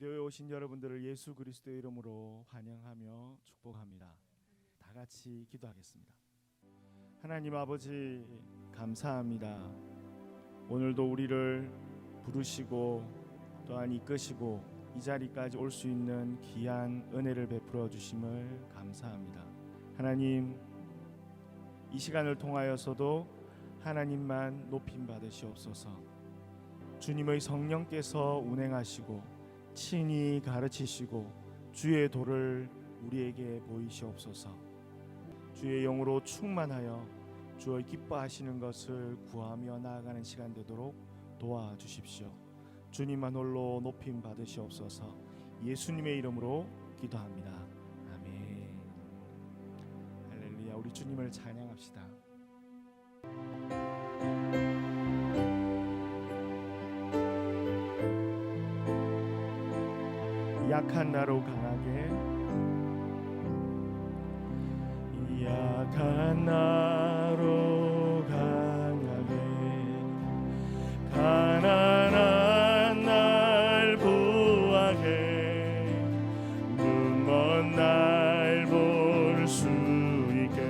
기도에 오신 여러분들을 예수 그리스도의 이름으로 환영하며 축복합니다. 다 같이 기도하겠습니다. 하나님 아버지 감사합니다. 오늘도 우리를 부르시고 또한 이끄시고 이 자리까지 올 수 있는 귀한 은혜를 베풀어 주심을 감사합니다. 하나님, 이 시간을 통하여서도 하나님만 높임 받으시옵소서. 주님의 성령께서 운행하시고 친히 가르치시고 주의 도를 우리에게 보이시옵소서. 주의 영으로 충만하여 주의 기뻐하시는 것을 구하며 나아가는 시간 되도록 도와주십시오. 주님만 홀로 높임 받으시옵소서. 예수님의 이름으로 기도합니다. 아멘. 할렐루야. 우리 주님을 찬양합시다. 약한 나로 강하게, 약한 나로 강하게, 가난한 날 구하게, 눈먼 날 볼 수 있게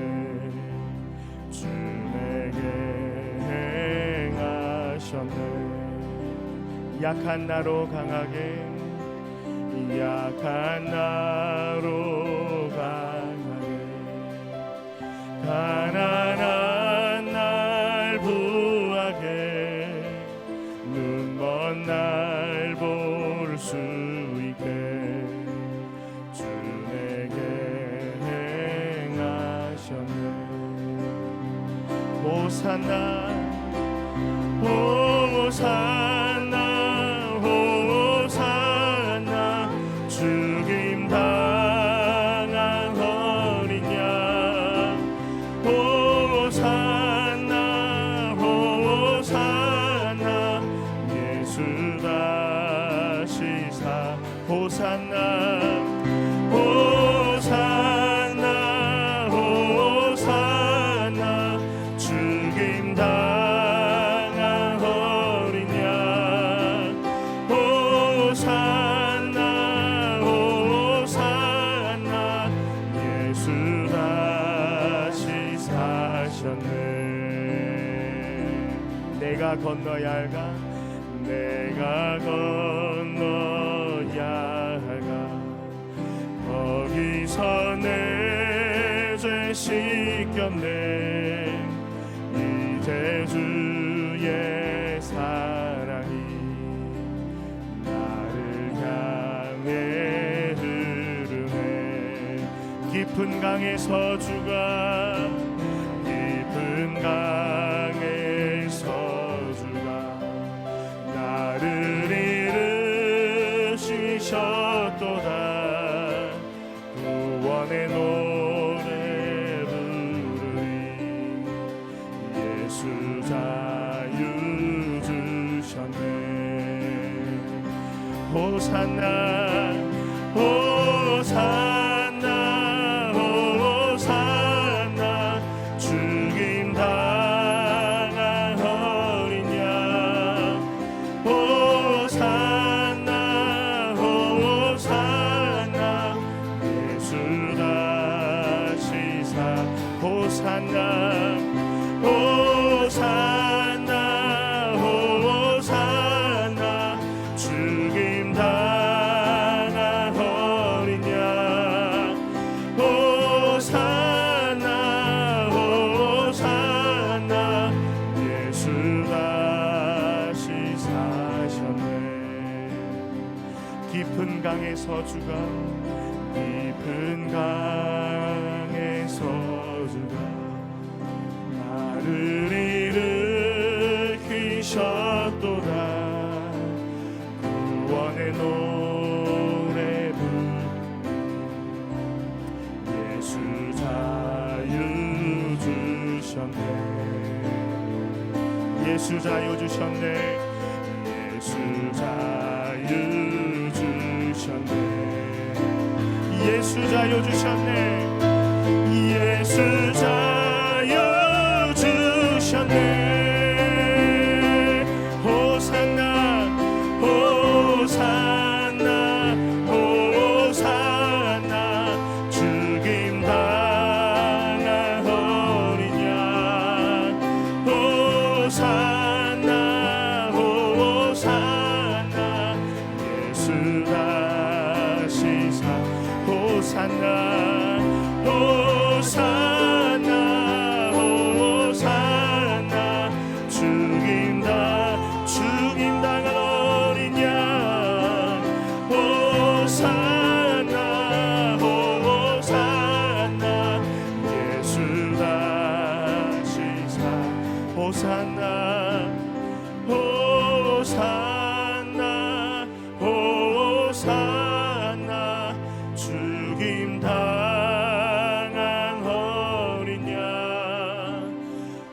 주 내게 행하셨네. 약한 나로 강하게, 약한 나로 강하게, 가난한 날 구하게, 눈먼 날 볼 수 있게 주 내게 행하셨네. 호산나 호산나 죽임 당한 어린 양, 호산나 호산나 예수 다시 사. 호산나 호산나 호산나 죽임 당한 어린 양, 호산나 내가 건너야 할까? 내가 건너야 할까? 거기서 내 죄 씻겼네. 이제 주의 사랑이 나를 향해 흐르네. 깊은 강에서 주가, 깊은 강에서 주가 나를 이루시셨도다. 구원의 노래 부르리. 예수 자유 주셨네. 호산나 호산나 호산나 죽임 당한 어린 양, 호산나 호산나 예수 다시 사. 호산나 호산나 호산나 죽임 당한 어린 양, 호산나 호산나 예수 다시 사셨네. 깊은 강에서 주가, 깊은 강에서 주가 나를 일으키셨도다. 구원의 노래 부르리. 예수 자유 주셨네. 예수 자유 주셨네. 예수 자유 주셨네. 예수 자유 주셨네. 예수 자유 주셨네. 호산나 호산나 호산나 호산나 호산나 죽임 당한 어린 양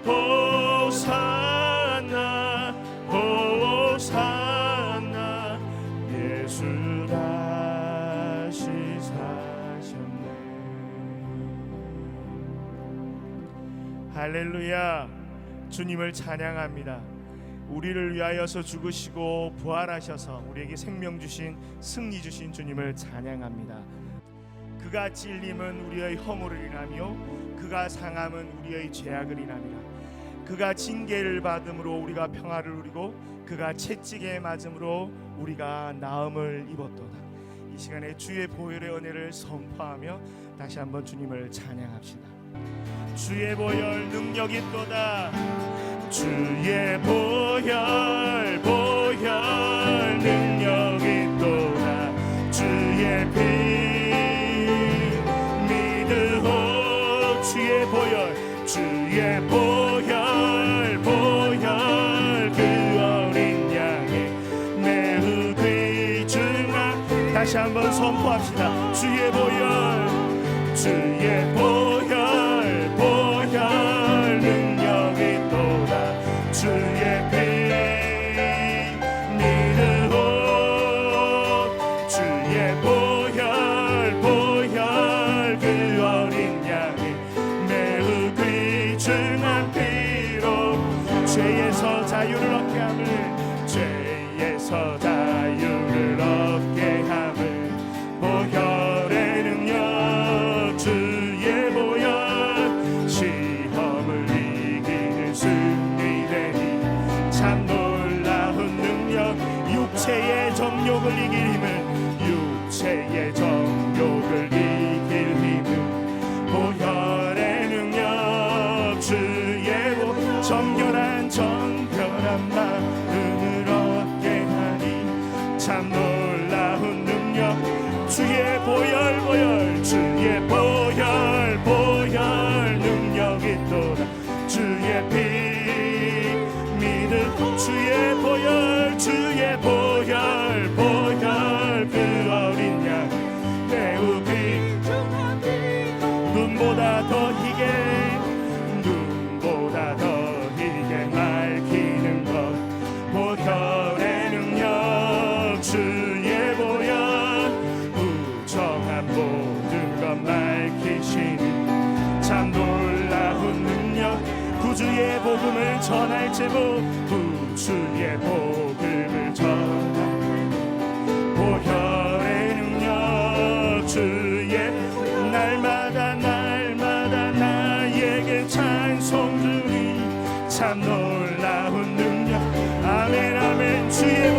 호산나 호산나 예수 다시 사셨네. 할렐루야. 주님을 찬양합니다. 우리를 위하여서 죽으시고 부활하셔서 우리에게 생명 주신 승리 주신 주님을 찬양합니다. 그가 찔림은 우리의 허물을 인하며 그가 상함은 우리의 죄악을 인함이라. 그가 징계를 받음으로 우리가 평화를 누리고 그가 채찍에 맞음으로 우리가 나음을 입었도다. 이 시간에 주의 보혈의 은혜를 선포하며 다시 한번 주님을 찬양합시다. 주의 보혈 능력 있도다. 주의 보혈 능력 있도다. 주의 피 믿으오. 주의 보혈 그 어린 양의 매우 귀중한. 다시 한번 선포합시다. 주의 보혈 능력 있도다. 주의 피 믿으오. 주의 보혈 그 어린 양의 매우 귀중한 피로 죄에서 자유를 얻게 함을 보혈의 능력 주의 보혈 시험을 이기는 승리되니 참 놀라운 능력. 육체의 정욕을 이길 힘은 보혈의 능력 주의 보혈 정결한 마음을 얻게 하니 참 놀라운 능력. 주의 보혈 능력 있도다. 주의 피 믿음. 주의 보혈 그 어린 양 매우 귀중한 피. 눈보다 더 희게 밝히는 것 보혈의 능력. 주의 보혈 부정한 모든 것 밝히시니 참 놀라운 능력. 구주의 복음을 전할 제보 구주의 복음을 전할 보혈의 능력. 주의 날마다 나에게 찬송 주니 참 놀라운 능력. 아멘. 주의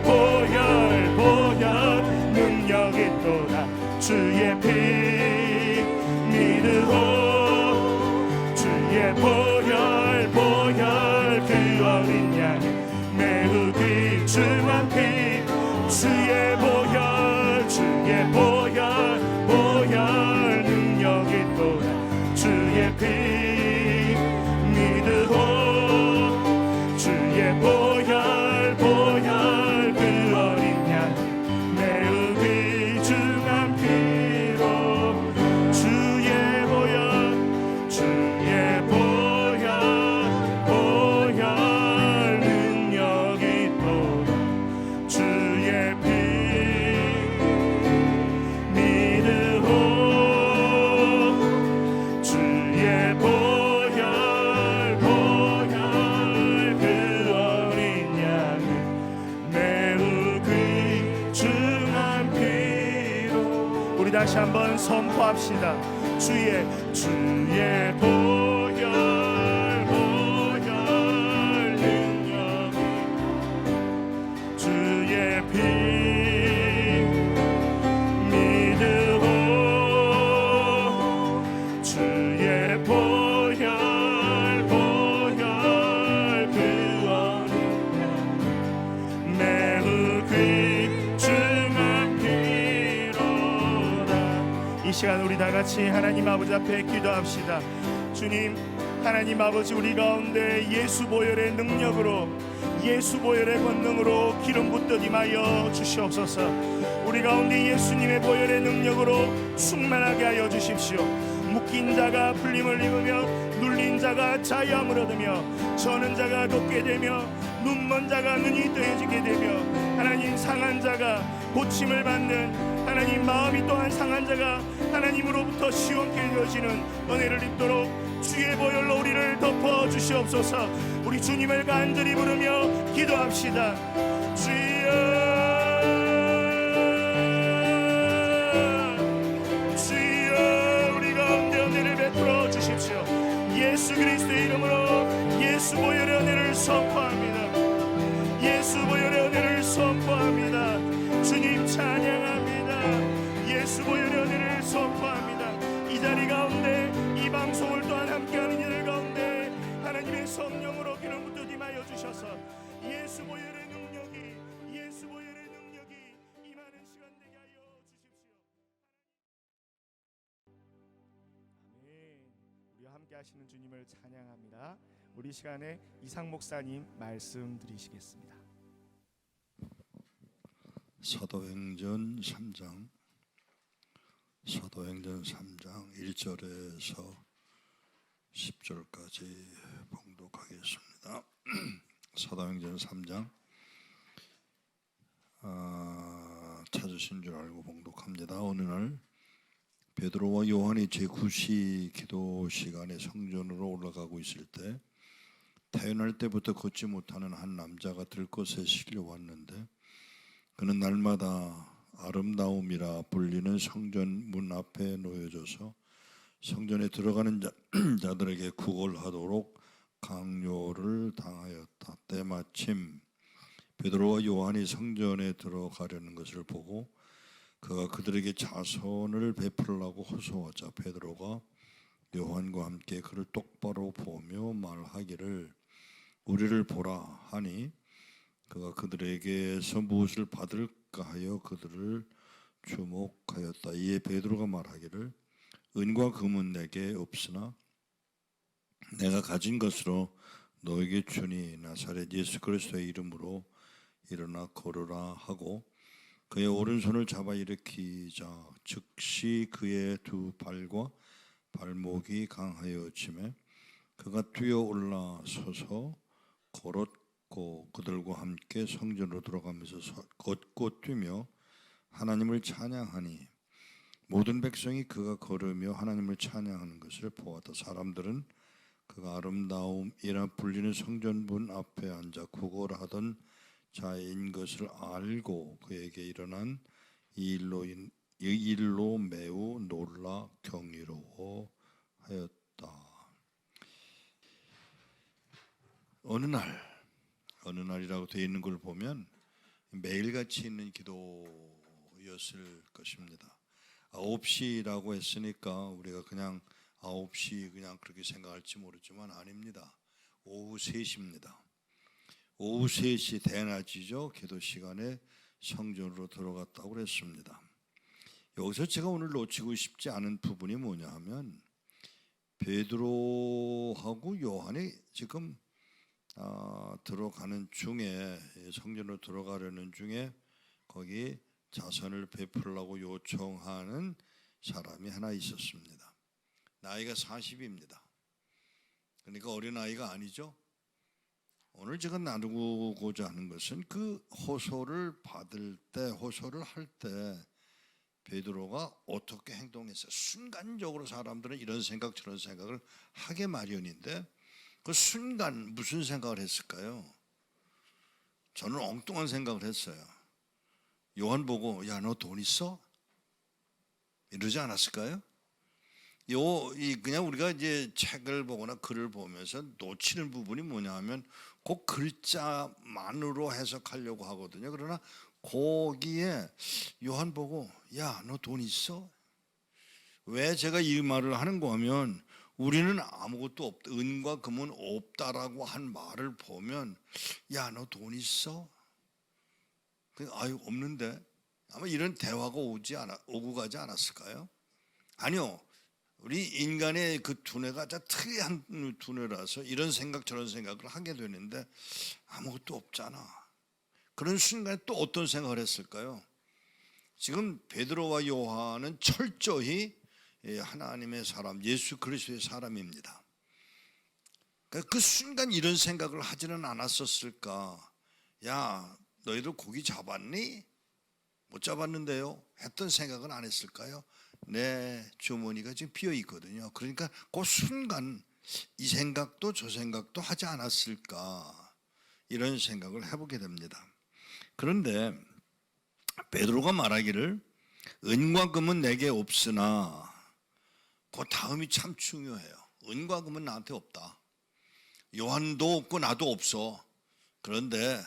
보혈 능력 있도다. 주의 피 믿으오. 주의 보혈 그 어린 양 매우 귀중한 피. 주의 보혈 능력 있도다. 주의 피 믿으오. 주의 보혈 그 어린 양 매우 귀중한 피로. 주의 보혈 능력 있도다. 주의 피 믿으오. 주의 보혈 그 어린 양은 매우 귀중한 피로. 우리 다시 한번 선포합시다. 주의 보혈 능력. 주의 피 믿으오. 주의 보혈 그 어린 양 매우 귀중한 피로다. 이 시간 우리 다 같이 하나님 아버지 앞에 기도합시다. 주님, 하나님 아버지, 우리 가운데 예수 보혈의 능력으로, 예수 보혈의 권능으로 기름 붓듯 임하여 주시옵소서. 우리 가운데 예수님의 보혈의 능력으로 충만하게 하여 주십시오. 묶인 자가 풀림을 입으며 눌린 자가 자유함을 얻으며 저는 자가 걷게 되며 눈먼 자가 눈이 뜨여지게 되며 하나님 상한 자가 고침을 받는, 하나님 마음이 또한 상한 자가 하나님으로부터 시원케 되어지는 은혜를 입도록 주의 보혈로 우리를 덮어 주시옵소서. 우리 주님을 간절히 부르며 기도합시다. 주여, 예수 그리스도의 이름으로 예수 보혈의 은혜를 선포합니다. 예수 보혈의 은혜를 선포합니다. 주님 찬양합니다. 예수 보혈의 은혜를 선포합니다. 이 자리 가운데, 이 방송을 또한 함께하는 이들 가운데 하나님의 성령으로 기름 붓듯 임하여 주셔서 예수 보혈의 능력이, 예수 보혈의 능력이 임하는 시간 되게 하여 주십시오. 우리와 함께 하시는 주님을 찬양합니다. 우리 시간에 이상 목사님 말씀 드리시겠습니다. 사도행전 3장 1절에서 10절까지 봉독하겠습니다. 사도행전 3장 찾으신 줄 알고 봉독합니다. 어느 날 베드로와 요한이 제9시 기도 시간에 성전으로 올라가고 있을 때 태어날 때부터 걷지 못하는 한 남자가 들것에 실려왔는데 그는 날마다 아름다움이라 불리는 성전 문 앞에 놓여져서 성전에 들어가는 자들에게 구걸하도록 강요를 당하였다. 때마침 베드로와 요한이 성전에 들어가려는 것을 보고 그가 그들에게 자선을 베풀라고 호소하자 베드로가 요한과 함께 그를 똑바로 보며 말하기를 우리를 보라 하니 그가 그들에게서 무엇을 받을까 하여 그들을 주목하였다. 이에 베드로가 말하기를 은과 금은 내게 없으나 내가 가진 것으로 너에게 주니 나사렛 예수 그리스도의 이름으로 일어나 걸으라 하고 그의 오른손을 잡아 일으키자 즉시 그의 두 발과 발목이 강하여지매 그가 뛰어 올라서서 걸었고 그들과 함께 성전으로 들어가면서 걷고 뛰며 하나님을 찬양하니 모든 백성이 그가 걸으며 하나님을 찬양하는 것을 보았다. 사람들은 그가 아름다움이라 불리는 성전 문 앞에 앉아 구걸하던 자인 것을 알고 그에게 일어난 이 일로 매우 놀라 경이로워하였다. 어느 날이라고 되어 있는 걸 보면 매일같이 있는 기도였을 것입니다. 9시라고 했으니까 우리가 그냥 9시 그냥 그렇게 생각할지 모르지만 아닙니다. 오후 3시입니다. 오후 3시 대낮이죠. 기도 시간에 성전으로 들어갔다고 그랬습니다. 여기서 제가 오늘 놓치고 싶지 않은 부분이 뭐냐 하면 베드로하고 요한이 지금 들어가는 중에 성전으로 들어가려는 중에 거기 자선을 베풀라고 요청하는 사람이 하나 있었습니다. 나이가 40입니다. 그러니까 어린아이가 아니죠. 오늘 제가 나누고자 하는 것은 그 호소를 받을 때, 호소를 할 때 베드로가 어떻게 행동했어요. 순간적으로 사람들은 이런 생각 저런 생각을 하게 마련인데 그 순간 무슨 생각을 했을까요? 저는 엉뚱한 생각을 했어요. 요한 보고 야 너 돈 있어? 이러지 않았을까요? 그냥 우리가 이제 책을 보거나 글을 보면서 놓치는 부분이 뭐냐 하면 그 글자만으로 해석하려고 하거든요. 그러나 거기에 요한 보고 야 너 돈 있어? 왜 제가 이 말을 하는가 하면 우리는 아무것도 없다, 은과 금은 없다라고 한 말을 보면 야 너 돈 있어? 아유 없는데 아마 이런 대화가 오고 가지 않았을까요? 아니요. 우리 인간의 그 두뇌가 특이한 두뇌라서 이런 생각 저런 생각을 하게 되는데 아무것도 없잖아. 그런 순간에 또 어떤 생각을 했을까요? 지금 베드로와 요한은 철저히 하나님의 사람, 예수 그리스도의 사람입니다. 그 순간 이런 생각을 하지는 않았었을까? 야, 너희들 고기 잡았니? 못 잡았는데요? 했던 생각은 안 했을까요? 내 주머니가 지금 비어 있거든요. 그러니까 그 순간 이 생각도 저 생각도 하지 않았을까? 이런 생각을 해보게 됩니다. 그런데 베드로가 말하기를 은과 금은 내게 없으나, 그 다음이 참 중요해요. 은과 금은 나한테 없다. 요한도 없고 나도 없어. 그런데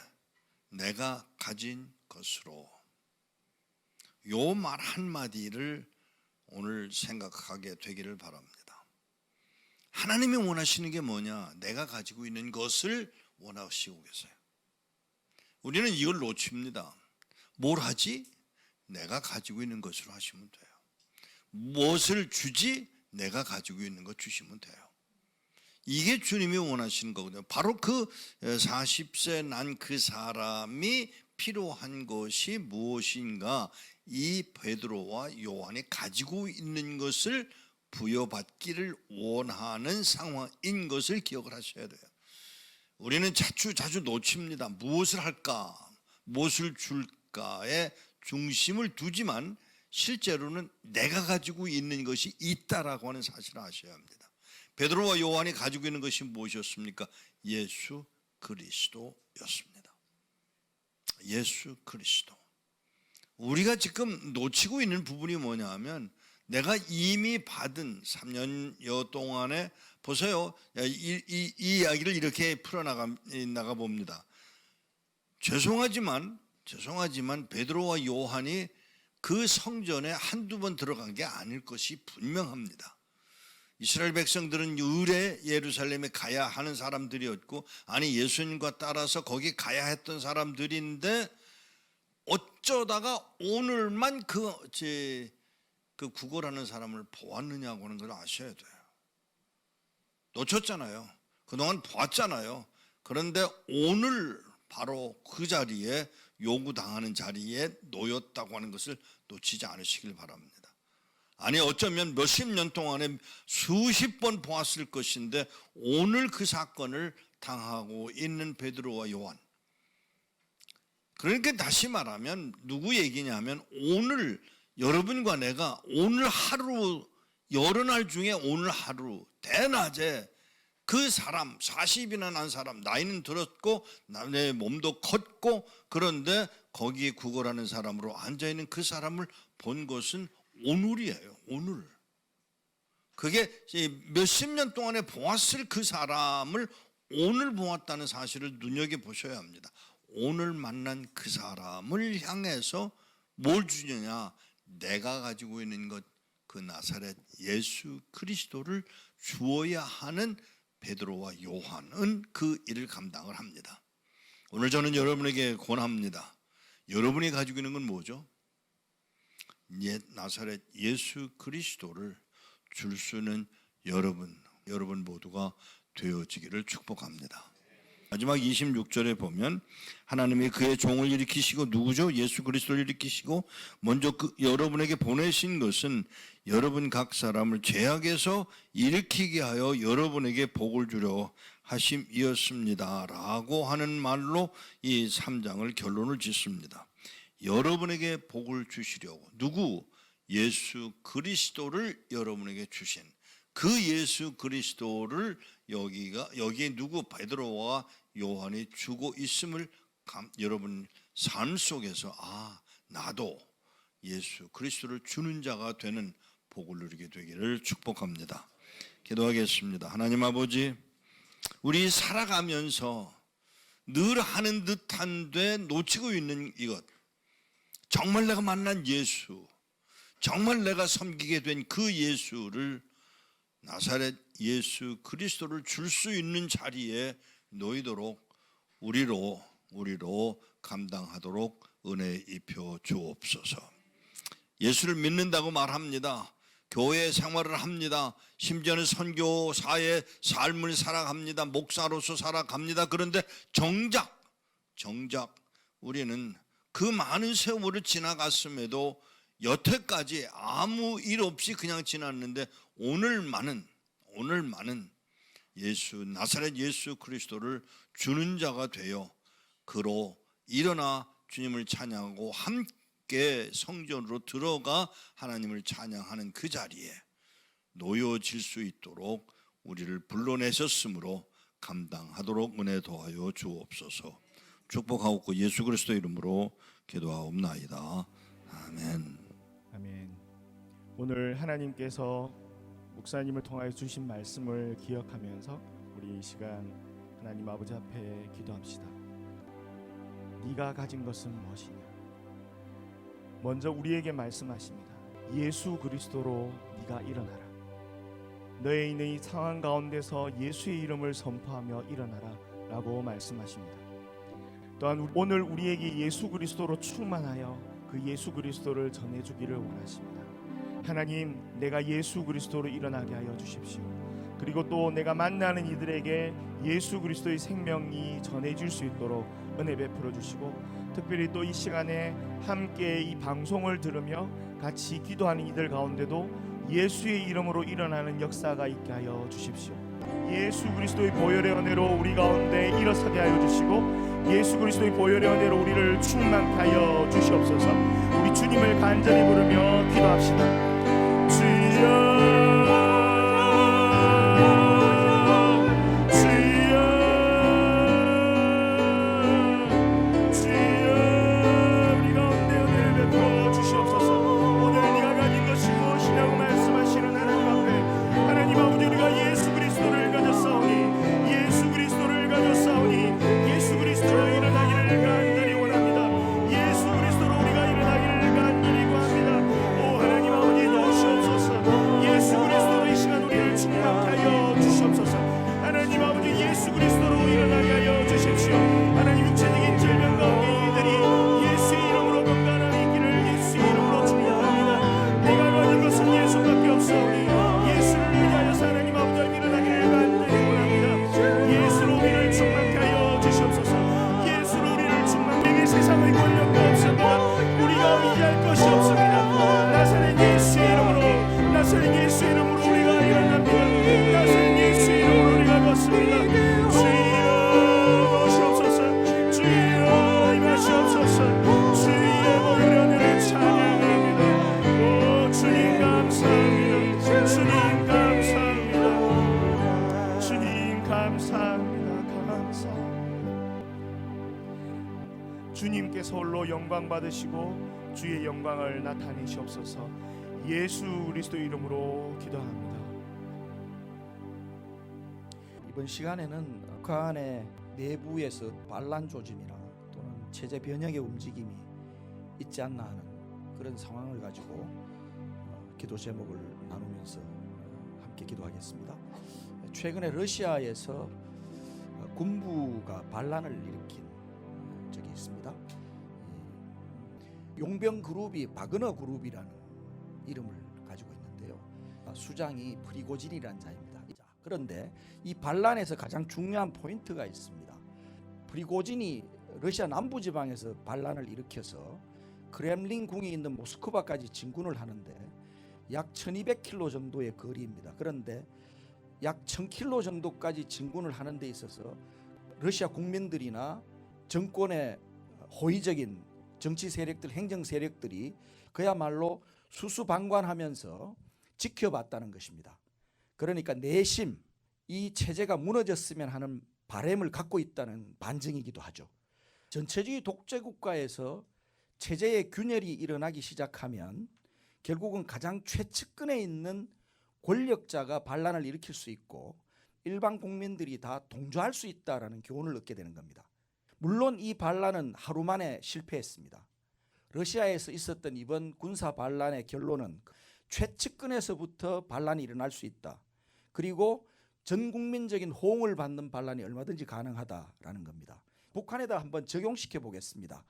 내가 가진 것으로, 요 말 한마디를 오늘 생각하게 되기를 바랍니다. 하나님이 원하시는 게 뭐냐? 내가 가지고 있는 것을 원하시고 계세요. 우리는 이걸 놓칩니다. 뭘 하지? 내가 가지고 있는 것으로 하시면 돼요. 무엇을 주지? 내가 가지고 있는 것 주시면 돼요. 이게 주님이 원하시는 거거든요. 바로 그 40세 난 그 사람이 필요한 것이 무엇인가? 이 베드로와 요한이 가지고 있는 것을 부여받기를 원하는 상황인 것을 기억을 하셔야 돼요. 우리는 자주 놓칩니다. 무엇을 할까? 무엇을 줄까에 중심을 두지만 실제로는 내가 가지고 있는 것이 있다라고 하는 사실을 아셔야 합니다. 베드로와 요한이 가지고 있는 것이 무엇이었습니까? 예수 그리스도였습니다. 예수 그리스도. 우리가 지금 놓치고 있는 부분이 뭐냐 하면, 내가 이미 받은 3년여 동안에 보세요. 이 이야기를 이렇게 풀어나가 봅니다. 죄송하지만 베드로와 요한이 그 성전에 한두 번 들어간 게 아닐 것이 분명합니다. 이스라엘 백성들은 의례 예루살렘에 가야 하는 사람들이었고, 아니 예수님과 따라서 거기 가야 했던 사람들인데, 어쩌다가 오늘만 그 구걸하는 사람을 보았느냐고 하는 걸 아셔야 돼요. 놓쳤잖아요. 그동안 보았잖아요. 그런데 오늘 바로 그 자리에, 요구당하는 자리에 놓였다고 하는 것을 놓치지 않으시길 바랍니다. 아니 어쩌면 몇십 년 동안에 수십 번 보았을 것인데 오늘 그 사건을 당하고 있는 베드로와 요한. 그러니까 다시 말하면 누구 얘기냐면, 오늘 여러분과 내가 오늘 하루, 여러 날 중에 오늘 하루 대낮에 그 사람, 40이나 난 사람, 나이는 들었고 내 몸도 컸고, 그런데 거기에 구걸하는 사람으로 앉아있는 그 사람을 본 것은 오늘이에요. 오늘. 그게 몇십 년 동안에 보았을 그 사람을 오늘 보았다는 사실을 눈여겨보셔야 합니다. 오늘 만난 그 사람을 향해서 뭘 주느냐? 내가 가지고 있는 것, 그 나사렛 예수 그리스도를 주어야 하는 베드로와 요한은 그 일을 감당을 합니다. 오늘 저는 여러분에게 권합니다. 여러분이 가지고 있는 건 뭐죠? 나사렛 예수 그리스도를 줄 수 있는 여러분 모두가 되어지기를 축복합니다. 마지막 26절에 보면 하나님이 그의 종을 일으키시고, 누구죠? 예수 그리스도를 일으키시고 먼저 여러분에게 보내신 것은 여러분 각 사람을 죄악에서 일으키게 하여 여러분에게 복을 주려 하심이었습니다 라고 하는 말로 이 3장을 결론을 짓습니다. 여러분에게 복을 주시려고, 누구? 예수 그리스도를 여러분에게 주신 그 예수 그리스도를 여기에 누구? 베드로와 요한이 주고 있음을 여러분 삶 속에서, 나도 예수 그리스도를 주는 자가 되는 복을 누리게 되기를 축복합니다. 기도하겠습니다. 하나님 아버지, 우리 살아가면서 늘 하는 듯한데 놓치고 있는 이것, 정말 내가 만난 예수, 정말 내가 섬기게 된 그 예수를, 나사렛 예수 그리스도를 줄 수 있는 자리에 놓이도록 우리로 감당하도록 은혜 입혀 주옵소서. 예수를 믿는다고 말합니다. 교회 생활을 합니다. 심지어는 선교사의 삶을 살아갑니다. 목사로서 살아갑니다. 그런데 정작 우리는 그 많은 세월을 지나갔음에도 여태까지 아무 일 없이 그냥 지났는데 오늘만은 나사렛 예수 그리스도를 주는 자가 되어 그로 일어나 주님을 찬양하고 함께 성전으로 들어가 하나님을 찬양하는 그 자리에 놓여질 수 있도록 우리를 불러내셨으므로 감당하도록 은혜 더하여 주옵소서. 축복하옵고 예수 그리스도 이름으로 기도하옵나이다. 아멘. 아멘. 오늘 하나님께서 목사님을 통하여 주신 말씀을 기억하면서 우리 이 시간 하나님 아버지 앞에 기도합시다. 네가 가진 것은 무엇이냐? 먼저 우리에게 말씀하십니다. 예수 그리스도로 네가 일어나라. 너의 있는 이 상황 가운데서 예수의 이름을 선포하며 일어나라 라고 말씀하십니다. 또한 오늘 우리에게 예수 그리스도로 충만하여 그 예수 그리스도를 전해주기를 원하십니다. 하나님, 내가 예수 그리스도로 일어나게 하여 주십시오. 그리고 또 내가 만나는 이들에게 예수 그리스도의 생명이 전해질 수 있도록 은혜 베풀어 주시고, 특별히 또 이 시간에 함께 이 방송을 들으며 같이 기도하는 이들 가운데도 예수의 이름으로 일어나는 역사가 있게 하여 주십시오. 예수 그리스도의 보혈의 은혜로 우리 가운데 일어서게 하여 주시고, 예수 그리스도의 보혈의 은혜로 우리를 충만케 하여 주시옵소서. 우리 주님을 간절히 부르며 기도합시다. 주여, 주님께서 홀로 영광 받으시고 주의 영광을 나타내시옵소서. 예수 그리스도의 이름으로 기도합니다. 이번 시간에는 북한의 내부에서 반란 조짐이나 또는 체제 변혁의 움직임이 있지 않나 하는 그런 상황을 가지고 기도 제목을 나누면서 함께 기도하겠습니다. 최근에 러시아에서 군부가 반란을 일으킨 적이 있습니다. 용병 그룹이 바그너 그룹이라는 이름을 가지고 있는데요. 수장이 프리고진이라는 자입니다. 그런데 이 반란에서 가장 중요한 포인트가 있습니다. 프리고진이 러시아 남부지방에서 반란을 일으켜서 크렘린 궁이 있는 모스크바까지 진군을 하는데 약 1200km 정도의 거리입니다. 그런데 약 1000km 정도까지 진군을 하는 데 있어서 러시아 국민들이나 정권의 호의적인 정치 세력들, 행정 세력들이 그야말로 수수방관하면서 지켜봤다는 것입니다. 그러니까 내심 이 체제가 무너졌으면 하는 바람을 갖고 있다는 반증이기도 하죠. 전체주의 독재 국가에서 체제의 균열이 일어나기 시작하면 결국은 가장 최측근에 있는 권력자가 반란을 일으킬 수 있고 일반 국민들이 다 동조할 수 있다는 교훈을 얻게 되는 겁니다. 물론 이 반란은 하루 만에 실패했습니다. 러시아에서 있었던 이번 군사 반란의 결론은 최측근에서부터 반란이 일어날 수 있다. 그리고 전 국민적인 호응을 받는 반란이 얼마든지 가능하다라는 겁니다. 북한에다 한번 적용시켜 보겠습니다.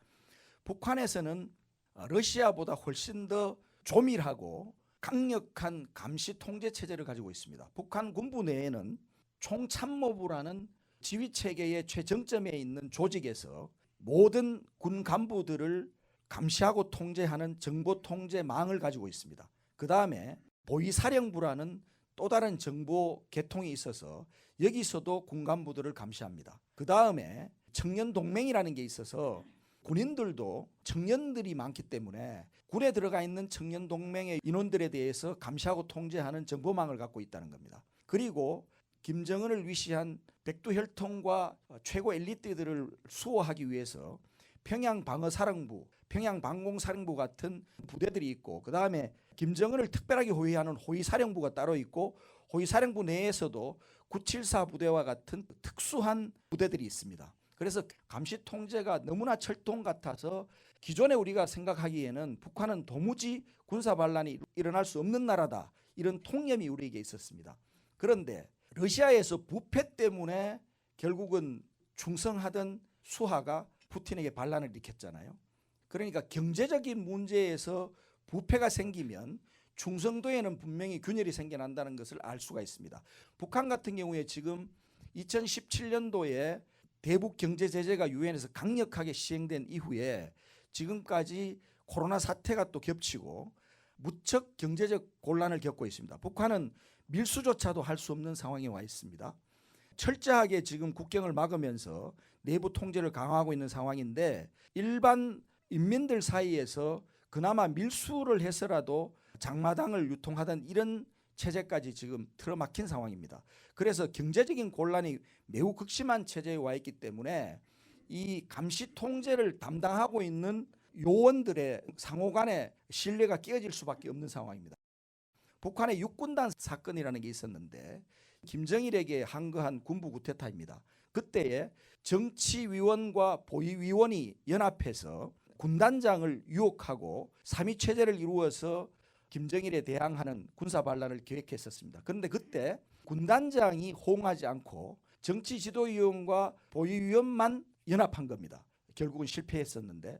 북한에서는 러시아보다 훨씬 더 조밀하고 강력한 감시 통제 체제를 가지고 있습니다. 북한 군부 내에는 총참모부라는 지휘 체계의 최정점에 있는 조직에서 모든 군 간부들을 감시하고 통제하는 정보 통제망을 가지고 있습니다. 그 다음에 보위사령부라는 또 다른 정보 계통이 있어서 여기서도 군 간부들을 감시합니다. 그 다음에 청년동맹이라는 게 있어서 군인들도 청년들이 많기 때문에 군에 들어가 있는 청년동맹의 인원들에 대해서 감시하고 통제하는 정보망을 갖고 있다는 겁니다. 그리고 김정은을 위시한 백두혈통과 최고 엘리트들을 수호하기 위해서 평양방어사령부, 평양방공사령부 같은 부대들이 있고, 그 다음에 김정은을 특별하게 호위하는 호위사령부가 따로 있고, 호위사령부 내에서도 974 부대와 같은 특수한 부대들이 있습니다. 그래서 감시 통제가 너무나 철통 같아서 기존에 우리가 생각하기에는 북한은 도무지 군사 반란이 일어날 수 없는 나라다, 이런 통념이 우리에게 있었습니다. 그런데 러시아에서 부패 때문에 결국은 충성하던 수하가 푸틴에게 반란을 일으켰잖아요. 그러니까 경제적인 문제에서 부패가 생기면 충성도에는 분명히 균열이 생겨난다는 것을 알 수가 있습니다. 북한 같은 경우에 지금 2017년도에 대북 경제 제재가 유엔에서 강력하게 시행된 이후에 지금까지 코로나 사태가 또 겹치고 무척 경제적 곤란을 겪고 있습니다. 북한은 밀수조차도 할 수 없는 상황에 와 있습니다. 철저하게 지금 국경을 막으면서 내부 통제를 강화하고 있는 상황인데, 일반 인민들 사이에서 그나마 밀수를 해서라도 장마당을 유통하던 이런 체제까지 지금 틀어막힌 상황입니다. 그래서 경제적인 곤란이 매우 극심한 체제에 와 있기 때문에 이 감시 통제를 담당하고 있는 요원들의 상호 간의 신뢰가 깨어질 수밖에 없는 상황입니다. 북한의 육군단 사건이라는 게 있었는데, 김정일에게 항거한 군부 쿠데타입니다. 그때에 정치위원과 보위위원이 연합해서 군단장을 유혹하고 3위 체제를 이루어서 김정일에 대항하는 군사반란을 계획했었습니다. 그런데 그때 군단장이 호응하지 않고 정치 지도위원과 보위위원만 연합한 겁니다. 결국은 실패했었는데,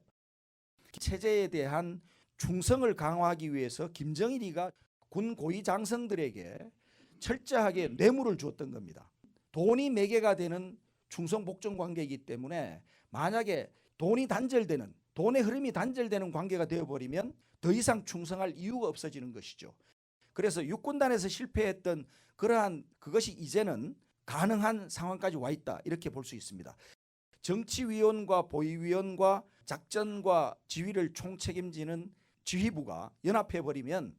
체제에 대한 충성을 강화하기 위해서 김정일이가 군 고위 장성들에게 철저하게 뇌물을 주었던 겁니다. 돈이 매개가 되는 충성 복종 관계이기 때문에 만약에 돈이 단절되는, 돈의 흐름이 단절되는 관계가 되어버리면 더 이상 충성할 이유가 없어지는 것이죠. 그래서 육군단에서 실패했던 그러한 그것이 이제는 가능한 상황까지 와 있다, 이렇게 볼 수 있습니다. 정치위원과 보위위원과 작전과 지휘를 총책임지는 지휘부가 연합해버리면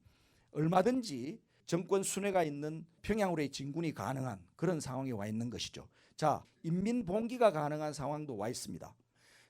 얼마든지 정권 순회가 있는 평양으로의 진군이 가능한 그런 상황에 와 있는 것이죠. 자, 인민 봉기가 가능한 상황도 와 있습니다.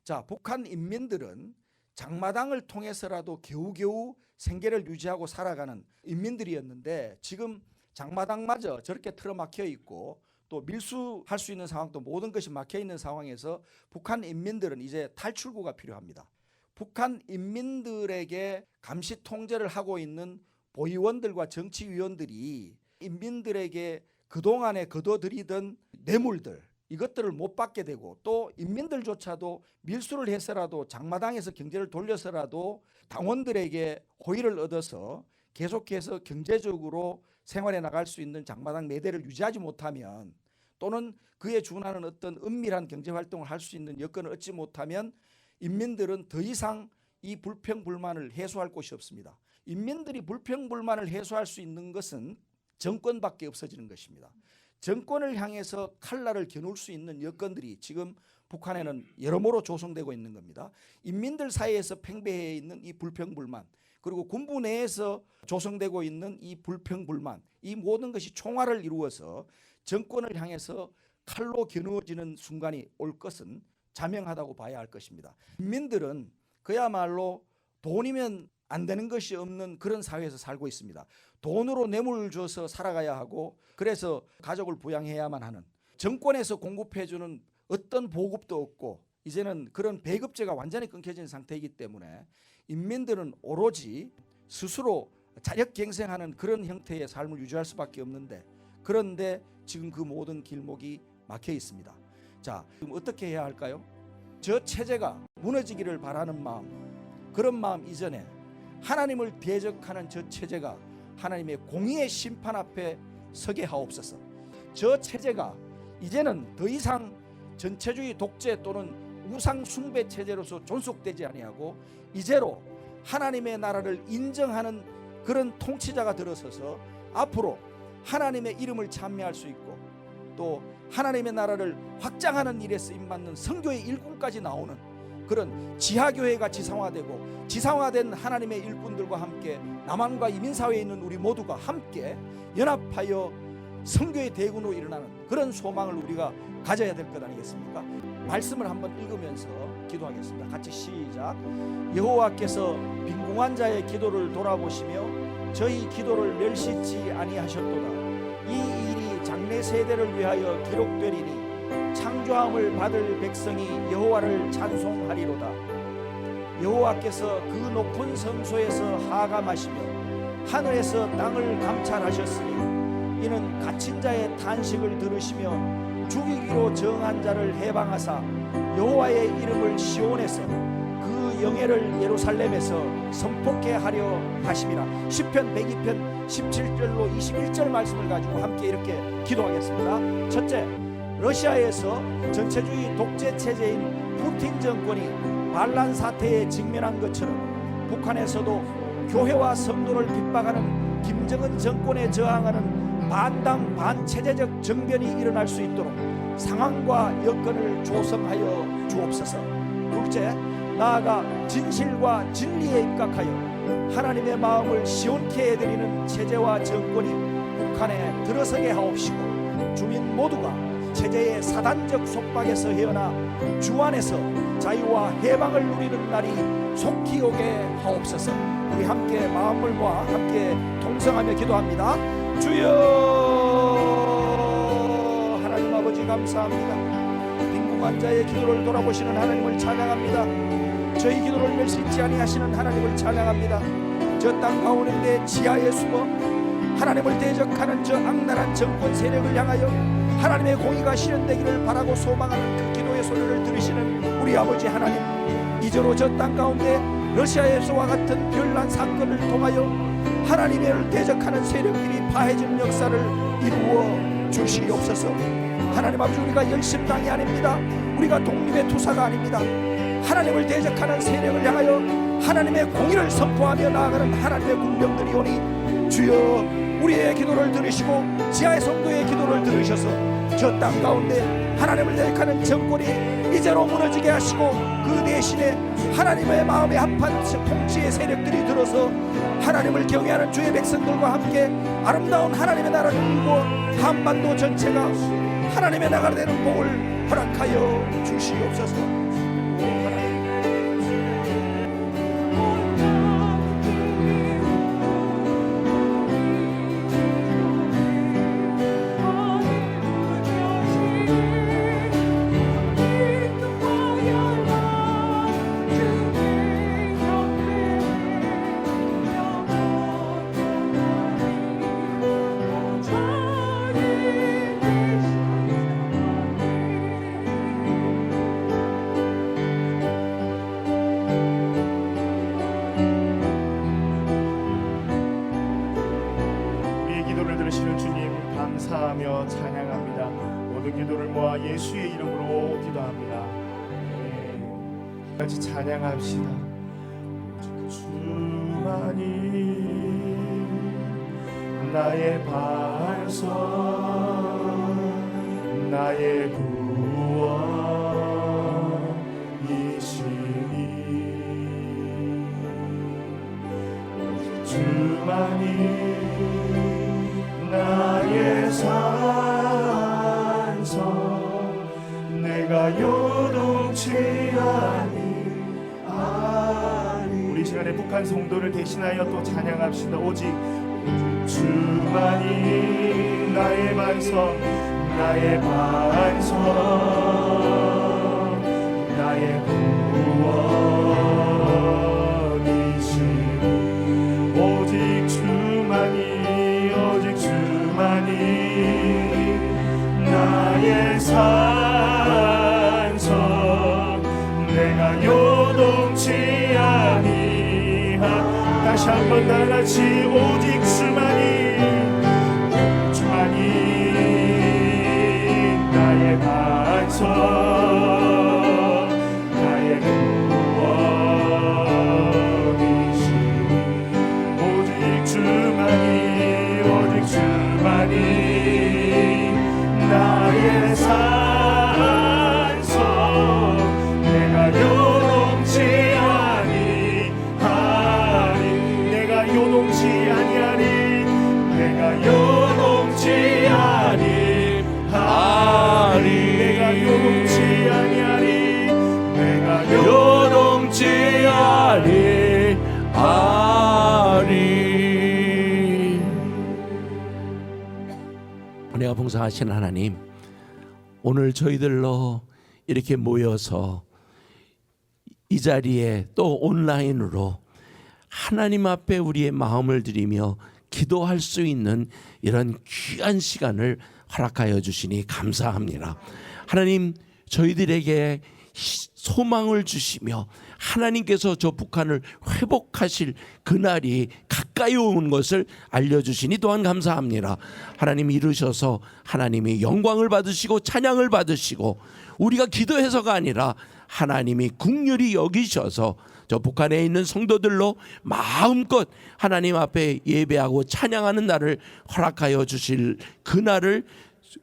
자, 북한 인민들은 장마당을 통해서라도 겨우겨우 생계를 유지하고 살아가는 인민들이었는데, 지금 장마당마저 저렇게 틀어막혀 있고 또 밀수할 수 있는 상황도 모든 것이 막혀 있는 상황에서 북한 인민들은 이제 탈출구가 필요합니다. 북한 인민들에게 감시 통제를 하고 있는 보위원들과 정치위원들이 인민들에게 그동안에 거둬들이던 뇌물들, 이것들을 못 받게 되고, 또 인민들조차도 밀수를 해서라도 장마당에서 경제를 돌려서라도 당원들에게 호의를 얻어서 계속해서 경제적으로 생활해 나갈 수 있는 장마당 매대를 유지하지 못하면, 또는 그에 준하는 어떤 은밀한 경제활동을 할 수 있는 여건을 얻지 못하면 인민들은 더 이상 이 불평불만을 해소할 곳이 없습니다. 인민들이 불평불만을 해소할 수 있는 것은 정권밖에 없어지는 것입니다. 정권을 향해서 칼날을 겨눌 수 있는 여건들이 지금 북한에는 여러모로 조성되고 있는 겁니다. 인민들 사이에서 팽배해 있는 이 불평불만, 그리고 군부 내에서 조성되고 있는 이 불평불만, 이 모든 것이 총화를 이루어서 정권을 향해서 칼로 겨누어지는 순간이 올 것은 자명하다고 봐야 할 것입니다. 인민들은 그야말로 돈이면 안 되는 것이 없는 그런 사회에서 살고 있습니다. 돈으로 뇌물을 줘서 살아가야 하고, 그래서 가족을 부양해야만 하는, 정권에서 공급해주는 어떤 보급도 없고, 이제는 그런 배급제가 완전히 끊겨진 상태이기 때문에 인민들은 오로지 스스로 자력갱생하는 그런 형태의 삶을 유지할 수밖에 없는데, 그런데 지금 그 모든 길목이 막혀 있습니다. 자, 그럼 어떻게 해야 할까요? 저 체제가 무너지기를 바라는 마음, 그런 마음 이전에 하나님을 대적하는 저 체제가 하나님의 공의의 심판 앞에 서게 하옵소서. 저 체제가 이제는 더 이상 전체주의 독재 또는 우상 숭배 체제로서 존속되지 아니하고 이제로 하나님의 나라를 인정하는 그런 통치자가 들어서서 앞으로 하나님의 이름을 찬미할 수 있고 또 하나님의 나라를 확장하는 일에 쓰임받는 선교의 일꾼까지 나오는 그런 지하교회가 지상화되고 지상화된 하나님의 일꾼들과 함께 남한과 이민사회에 있는 우리 모두가 함께 연합하여 선교의 대군으로 일어나는 그런 소망을 우리가 가져야 될 것 아니겠습니까? 말씀을 한번 읽으면서 기도하겠습니다. 같이 시작. 여호와께서 빈궁한 자의 기도를 돌아보시며 저희 기도를 멸시치 아니하셨도다. 이 일이 장래 세대를 위하여 기록되리니 창조함을 받을 백성이 여호와를 찬송하리로다. 여호와께서 그 높은 성소에서 하감하시며 하늘에서 땅을 감찰하셨으니 이는 갇힌 자의 탄식을 들으시며 죽이기로 정한 자를 해방하사 여호와의 이름을 시온에서 그 영예를 예루살렘에서 선포케 하려 하심이라. 시편 102편 17절로 21절 말씀을 가지고 함께 이렇게 기도하겠습니다. 첫째, 러시아에서 전체주의 독재 체제인 푸틴 정권이 반란 사태에 직면한 것처럼 북한에서도 교회와 성도를 핍박하는 김정은 정권에 저항하는 반당 반체제적 정변이 일어날 수 있도록 상황과 여건을 조성하여 주옵소서. 둘째, 나아가 진실과 진리에 입각하여 하나님의 마음을 시원케 해드리는 체제와 정권이 북한에 들어서게 하옵시고 주민 모두가 체제의 사단적 속박에서 헤어나 주 안에서 자유와 해방을 누리는 날이 속히 오게 하옵소서. 우리 함께 마음을 모아 함께 동성하며 기도합니다. 주여, 하나님 아버지 감사합니다. 빈궁한 자의 기도를 돌아보시는 하나님을 찬양합니다. 저희 기도를 멸시치 아니하시는 하나님을 찬양합니다. 저 땅 가운데 지하에 숨어 하나님을 대적하는 저 악랄한 정권 세력을 향하여 하나님의 공의가 실현되기를 바라고 소망하는 그 기도의 소리를 들으시는 우리 아버지 하나님, 이제로 저 땅 가운데 러시아에서와 같은 별난 사건을 통하여 하나님을 대적하는 세력들이 파해지는 역사를 이루어 주시옵소서. 하나님 아버지, 우리가 열심당이 아닙니다. 우리가 독립의 투사가 아닙니다. 하나님을 대적하는 세력을 향하여 하나님의 공의를 선포하며 나아가는 하나님의 군병들이 오니 주여, 우리의 기도를 들으시고 지하의 성도의 기도를 들으셔서 저 땅 가운데 하나님을 대적하는 정권이 이제로 무너지게 하시고 그 대신에 하나님의 마음에 합한 통치의 세력들이 들어서 하나님을 경외하는 주의 백성들과 함께 아름다운 하나님의 나라를 이루어 한반도 전체가 하나님의 나라가 되는 복을 허락하여 주시옵소서. 감사하며 찬양합니다. 모든 기도를 모아 예수의 이름으로 기도합니다. 같이 찬양합시다. 주만이 나의 반석, 나의 구원이시니 주만이 나의 산성, 내가 요동치 아니하리. 우리 시간에 북한 성도를 대신하여 또 찬양합시다. 오직 주만이 나의 반석, 나의 반석, 나의 구원이시니 오직 주만이 나의 산성, 내가 요동치 아니하. 다시 다시 한번 다 같이 오직 주만이 나의 반석 나의 구원이시니 오직 주만이 나의 산성 내가 요동치 아니하리 내가 요동치 아니하리 내가 요동치 아니하리 내가 요동치 아니하리 내가 요동치 아니하리. 은혜가 봉사하신 하나님, 오늘 저희들로 이렇게 모여서 이 자리에 또 온라인으로 하나님 앞에 우리의 마음을 드리며 기도할 수 있는 이런 귀한 시간을 허락하여 주시니 감사합니다. 하나님, 저희들에게 소망을 주시며 하나님께서 저 북한을 회복하실 그날이 가까이 온 것을 알려주시니 또한 감사합니다. 하나님 이루셔서 하나님이 영광을 받으시고 찬양을 받으시고 우리가 기도해서가 아니라 하나님이 긍휼히 여기셔서 저 북한에 있는 성도들로 마음껏 하나님 앞에 예배하고 찬양하는 날을 허락하여 주실 그날을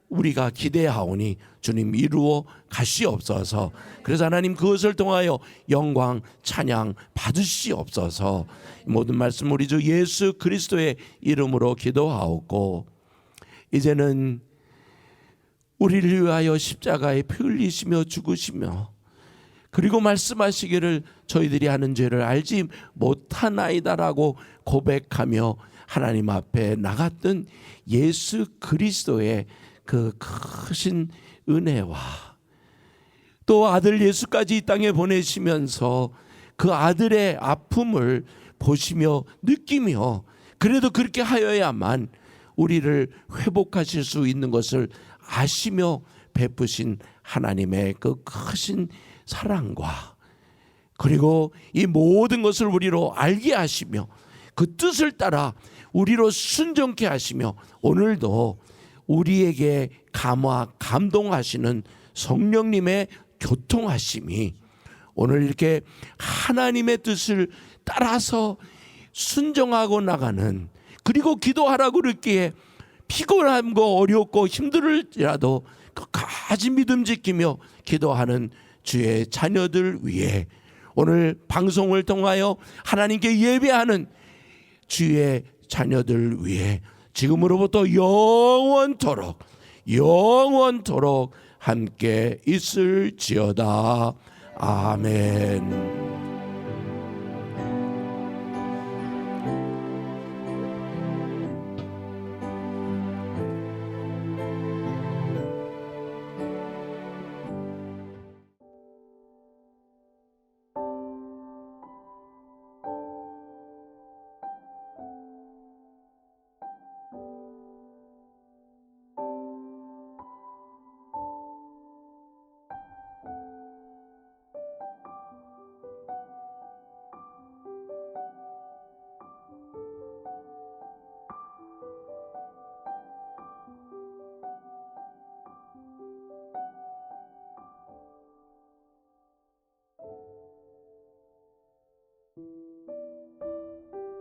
우리가 기대하오니 주님 이루어 가시옵소서. 그래서 하나님 그것을 통하여 영광 찬양 받으시옵소서. 모든 말씀 우리 주 예수 그리스도의 이름으로 기도하옵고, 이제는 우리를 위하여 십자가에 피 흘리시며 죽으시며 그리고 말씀하시기를 저희들이 하는 죄를 알지 못하나이다라고 고백하며 하나님 앞에 나갔던 예수 그리스도의 그 크신 은혜와 또 아들 예수까지 이 땅에 보내시면서 그 아들의 아픔을 보시며 느끼며 그래도 그렇게 하여야만 우리를 회복하실 수 있는 것을 아시며 베푸신 하나님의 그 크신 사랑과 그리고 이 모든 것을 우리로 알게 하시며 그 뜻을 따라 우리로 순종케 하시며 오늘도 우리에게 감동하시는 성령님의 교통하심이 오늘 이렇게 하나님의 뜻을 따라서 순종하고 나가는, 그리고 기도하라고 그랬기에 피곤하고 어렵고 힘들지라도 끝까지 믿음 지키며 기도하는 주의 자녀들 위해 오늘 방송을 통하여 하나님께 예배하는 주의 자녀들 위해 지금으로부터 영원토록 함께 있을지어다. 아멘.